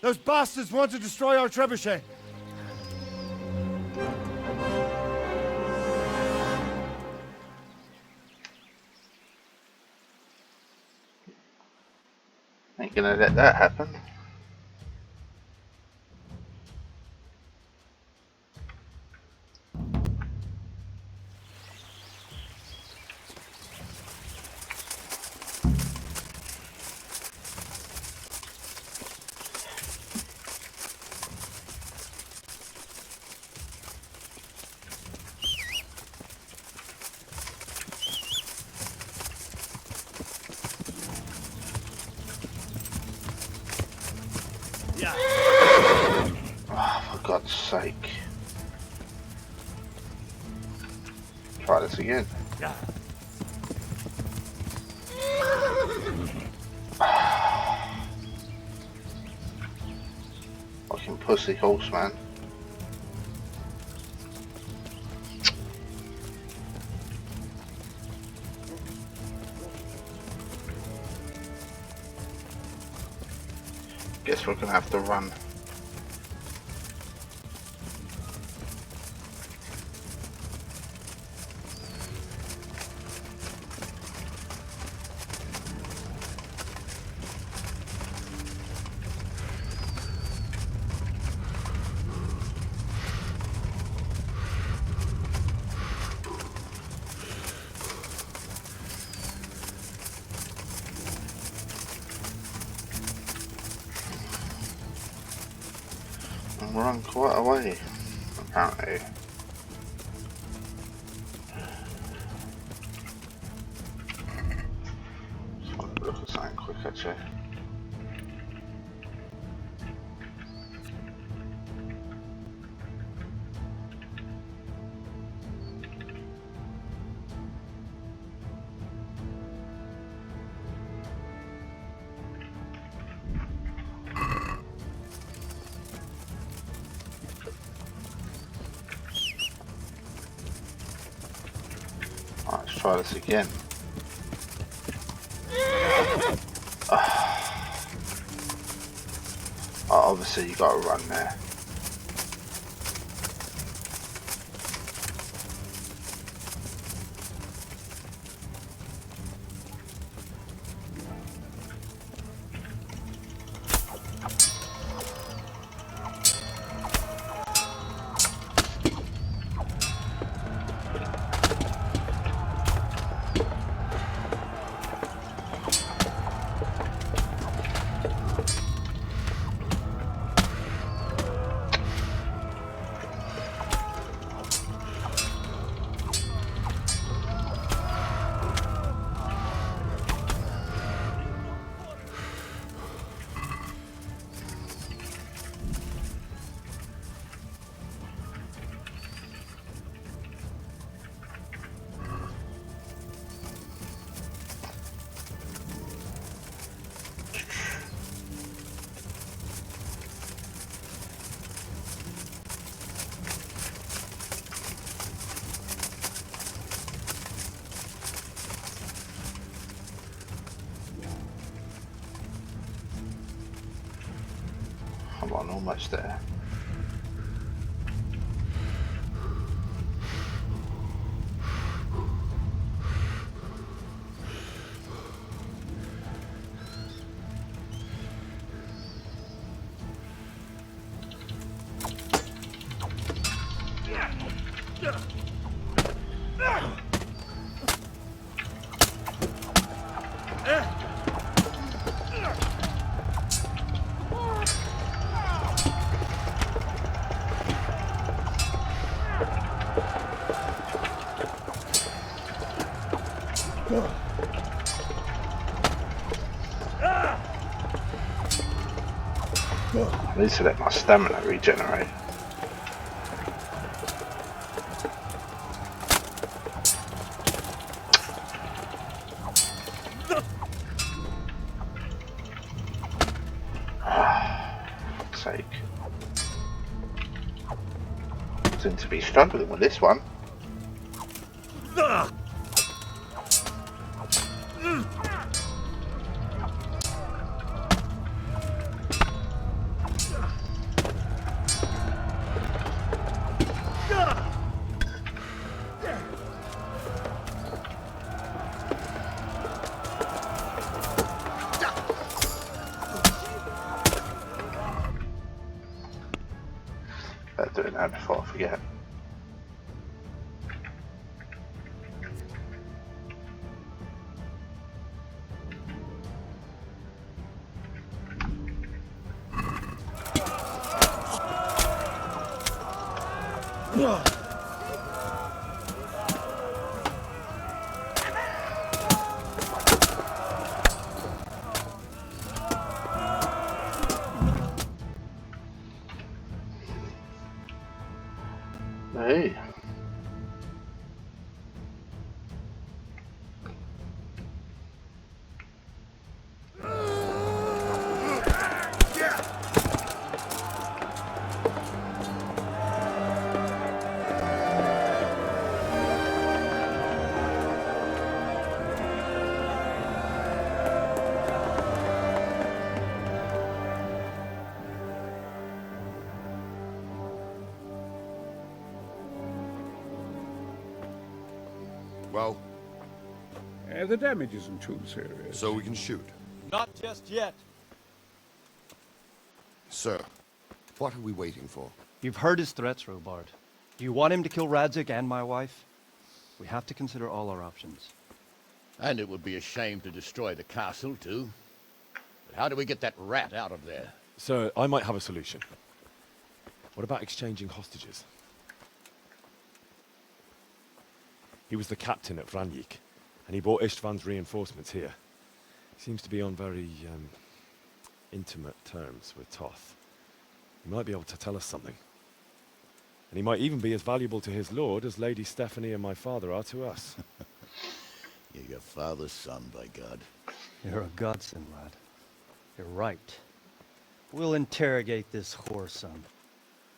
Speaker 11: Those bastards want to destroy our trebuchet.
Speaker 1: Ain't gonna let that happen. Oh, for God's sake. Try this again. Fucking pussy horse, man. Guess we're gonna have to run. And run quite a way, apparently. Just want to look at something quick actually. try this again. Obviously you gotta run there. Come on, almost there. I need to let my stamina regenerate. Fuck's sake. Seem to be struggling with this one. Doing that before I forget. Hey.
Speaker 9: Well?
Speaker 5: The damage isn't too serious.
Speaker 9: So we can shoot.
Speaker 8: Not just yet.
Speaker 9: Sir, what are we waiting for?
Speaker 15: You've heard his threats, Robart. Do you want him to kill Radzig and my wife? We have to consider all our options.
Speaker 10: And it would be a shame to destroy the castle, too. But how do we get that rat out of there?
Speaker 3: Sir, I might have a solution. What about exchanging hostages? He was the captain at Vranjik, and he brought Istvan's reinforcements here. He seems to be on very, intimate terms with Toth. He might be able to tell us something. And he might even be as valuable to his lord as Lady Stephanie and my father are to us.
Speaker 10: You're your father's son, by God.
Speaker 15: You're a godson, lad. You're right. We'll interrogate this whoreson,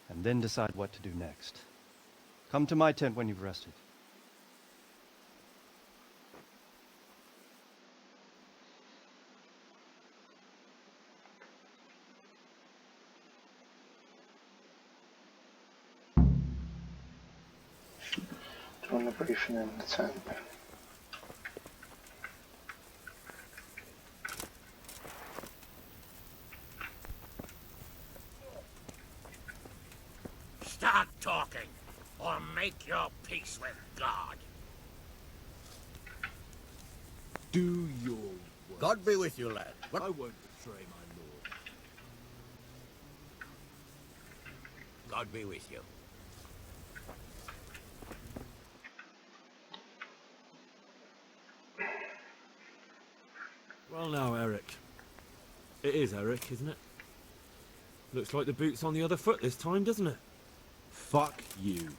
Speaker 15: and then decide what to do next. Come to my tent when you've rested.
Speaker 1: Join the briefing in the tent.
Speaker 16: Start talking, or make your peace with God.
Speaker 17: Do your work.
Speaker 16: God be with you, lad.
Speaker 17: I won't betray my lord.
Speaker 16: God be with you.
Speaker 3: Well now, Eric. It is Eric, isn't it? Looks like the boot's on the other foot this time, doesn't it?
Speaker 17: Fuck you.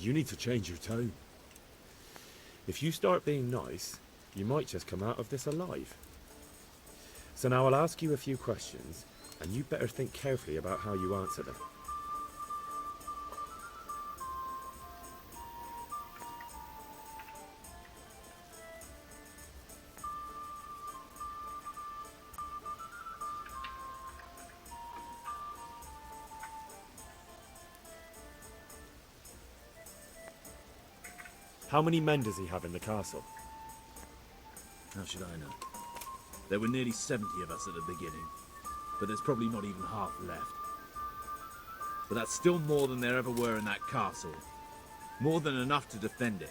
Speaker 3: You need to change your tone. If you start being nice, you might just come out of this alive. So now I'll ask you a few questions, and you better think carefully about how you answer them. How many men does he have in the castle?
Speaker 17: How should I know? There were nearly 70 of us at the beginning, but there's probably not even half left. But that's still more than there ever were in that castle. More than enough to defend it.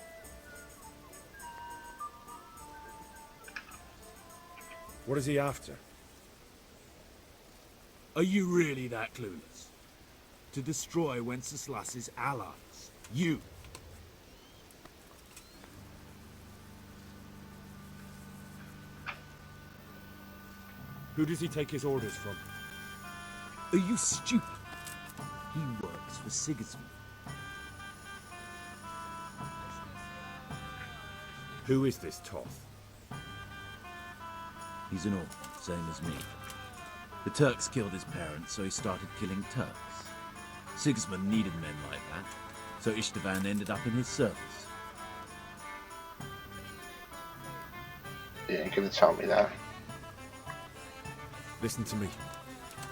Speaker 3: What is he after?
Speaker 17: Are you really that clueless? To destroy Wenceslas's allies. You!
Speaker 3: Who does he take his orders from?
Speaker 17: Are you stupid? He works for Sigismund.
Speaker 3: Who is this Toth?
Speaker 17: He's an orc, same as me. The Turks killed his parents, so he started killing Turks. Sigismund needed men like that, so Istvan ended up in his service.
Speaker 1: You ain't gonna tell me that.
Speaker 3: Listen to me.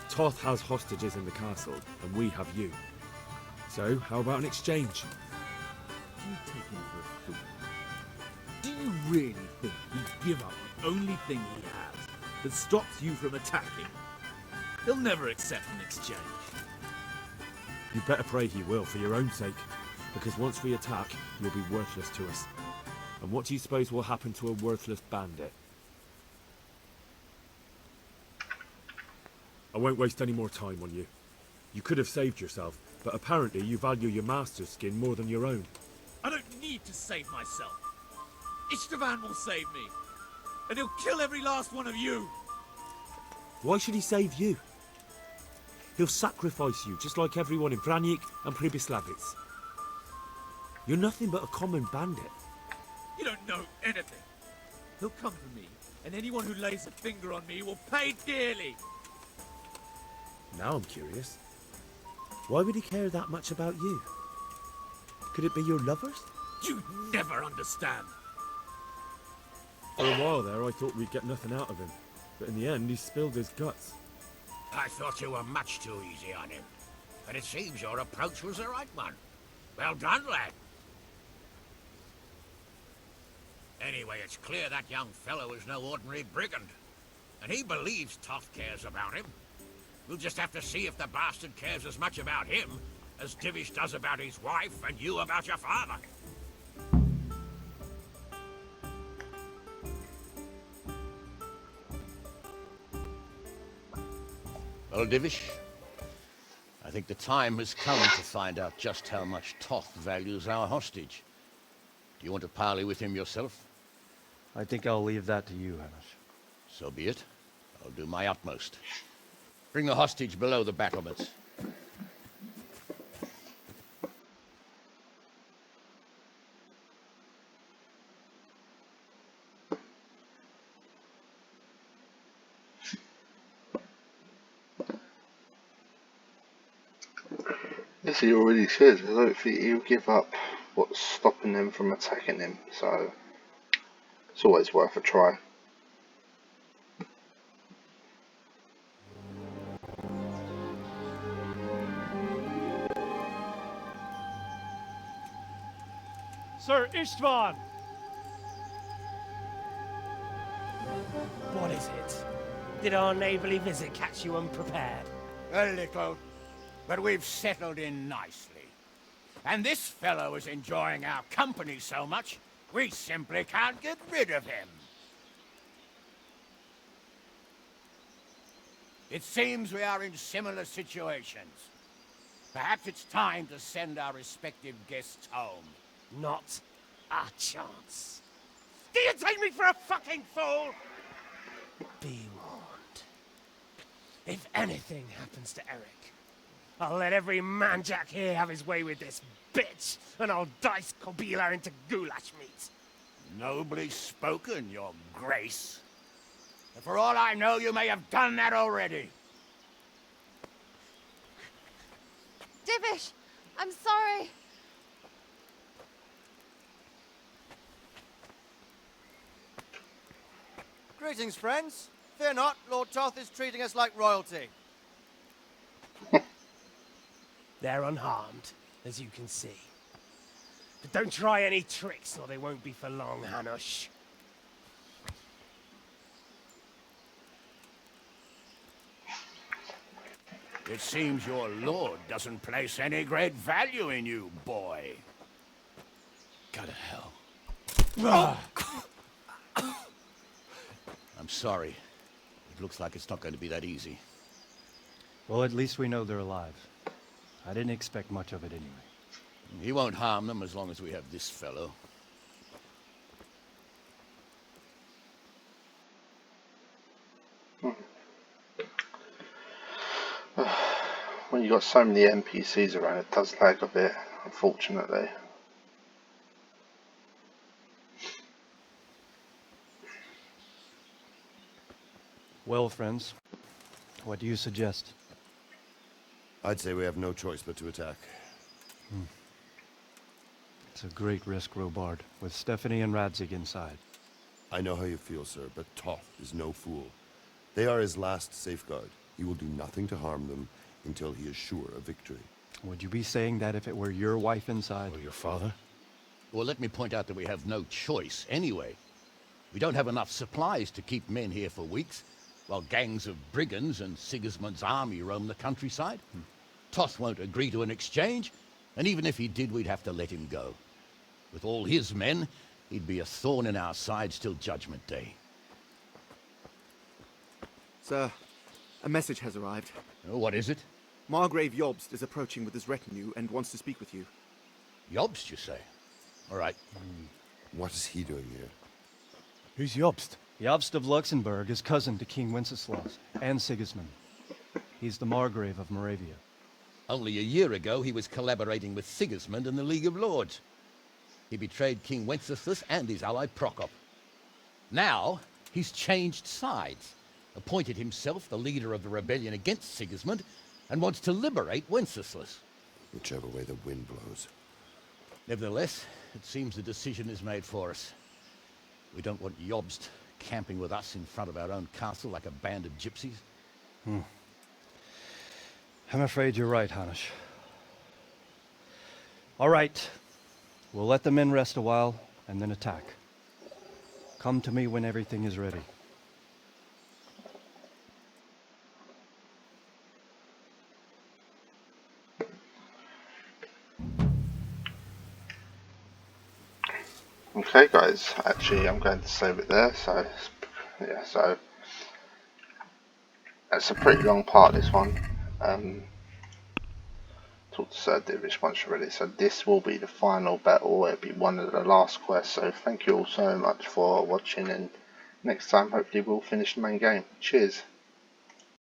Speaker 3: Toth has hostages in the castle, and we have you. So, how about an exchange?
Speaker 17: Do you take him for a fool? Do you really think he'd give up the only thing he has that stops you from attacking? He'll never accept an exchange.
Speaker 3: You better pray he will, for your own sake. Because once we attack, you'll be worthless to us. And what do you suppose will happen to a worthless bandit? I won't waste any more time on you. You could have saved yourself, but apparently you value your master's skin more than your own.
Speaker 17: I don't need to save myself. Istvan will save me. And he'll kill every last one of you.
Speaker 3: Why should he save you? He'll sacrifice you, just like everyone in Vranjik and Pribyslavitz. You're nothing but a common bandit.
Speaker 17: You don't know anything. He'll come for me, and anyone who lays a finger on me will pay dearly.
Speaker 3: Now I'm curious. Why would he care that much about you? Could it be your lovers?
Speaker 17: You never understand.
Speaker 3: For a while there, I thought we'd get nothing out of him. But in the end, he spilled his guts.
Speaker 16: I thought you were much too easy on him. But it seems your approach was the right one. Well done, lad. Anyway, it's clear that young fellow is no ordinary brigand. And he believes Toth cares about him. We'll just have to see if the bastard cares as much about him as Divish does about his wife and you about your father. Well, Divish, I think the time has come to find out just how much Toth values our hostage. Do you want to parley with him yourself?
Speaker 15: I think I'll leave that to you, Hamish.
Speaker 16: So be it. I'll do my utmost. Bring the hostage below the battlements.
Speaker 1: As he already said, I don't think he'll give up what's stopping them from attacking him, so it's always worth a try.
Speaker 12: Sir Istvan!
Speaker 18: What is it? Did our neighbourly visit catch you unprepared?
Speaker 16: A little, but we've settled in nicely. And this fellow is enjoying our company so much, we simply can't get rid of him. It seems we are in similar situations. Perhaps it's time to send our respective guests home.
Speaker 18: Not a chance. Do you take me for a fucking fool? Be warned. If anything happens to Eric, I'll let every man-jack here have his way with this bitch, and I'll dice Kobila into goulash meat.
Speaker 16: Nobly spoken, your grace. And for all I know, you may have done that already.
Speaker 6: Divish, I'm sorry.
Speaker 11: Greetings, friends. Fear not, Lord Toth is treating us like royalty.
Speaker 18: They're unharmed, as you can see. But don't try any tricks, or they won't be for long, Hanush.
Speaker 16: It seems your lord doesn't place any great value in you, boy.
Speaker 14: Go to hell.
Speaker 10: I'm sorry. It looks like it's not going to be that easy.
Speaker 15: Well, at least we know they're alive. I didn't expect much of it anyway.
Speaker 10: He won't harm them as long as we have this fellow.
Speaker 1: When you've got so many NPCs around, it does lag a bit, unfortunately.
Speaker 15: Well, friends, what do you suggest?
Speaker 9: I'd say we have no choice but to attack.
Speaker 15: It's a great risk, Robard, with Stephanie and Radzig inside.
Speaker 9: I know how you feel, sir, but Toth is no fool. They are his last safeguard. He will do nothing to harm them until he is sure of victory.
Speaker 15: Would you be saying that if it were your wife inside?
Speaker 3: Or your father?
Speaker 10: Well, let me point out that we have no choice anyway. We don't have enough supplies to keep men here for weeks, while gangs of brigands and Sigismund's army roam the countryside. Toth won't agree to an exchange, and even if he did, we'd have to let him go. With all his men, he'd be a thorn in our sides till Judgment Day.
Speaker 11: Sir, a message has arrived.
Speaker 10: Oh, what is it?
Speaker 11: Margrave Jobst is approaching with his retinue and wants to speak with you.
Speaker 10: Jobst, you say? All right.
Speaker 9: What is he doing here?
Speaker 12: Who's Jobst?
Speaker 15: Jobst of Luxembourg is cousin to King Wenceslaus and Sigismund. He's the Margrave of Moravia.
Speaker 10: Only a year ago, he was collaborating with Sigismund and the League of Lords. He betrayed King Wenceslas and his ally Prokop. Now, he's changed sides, appointed himself the leader of the rebellion against Sigismund, and wants to liberate Wenceslas.
Speaker 9: Whichever way the wind blows.
Speaker 10: Nevertheless, it seems the decision is made for us. We don't want Jobst camping with us in front of our own castle like a band of gypsies.
Speaker 15: I'm afraid you're right, Hanush. All right. We'll let the men rest a while, and then attack. Come to me when everything is ready.
Speaker 1: Okay guys, actually I'm going to save it there, so yeah, so that's a pretty long part, this one. Talk to Sir Divish once you're ready, so this will be the final battle, it'll be one of the last quests, so thank you all so much for watching, and next time hopefully we'll finish the main game. Cheers.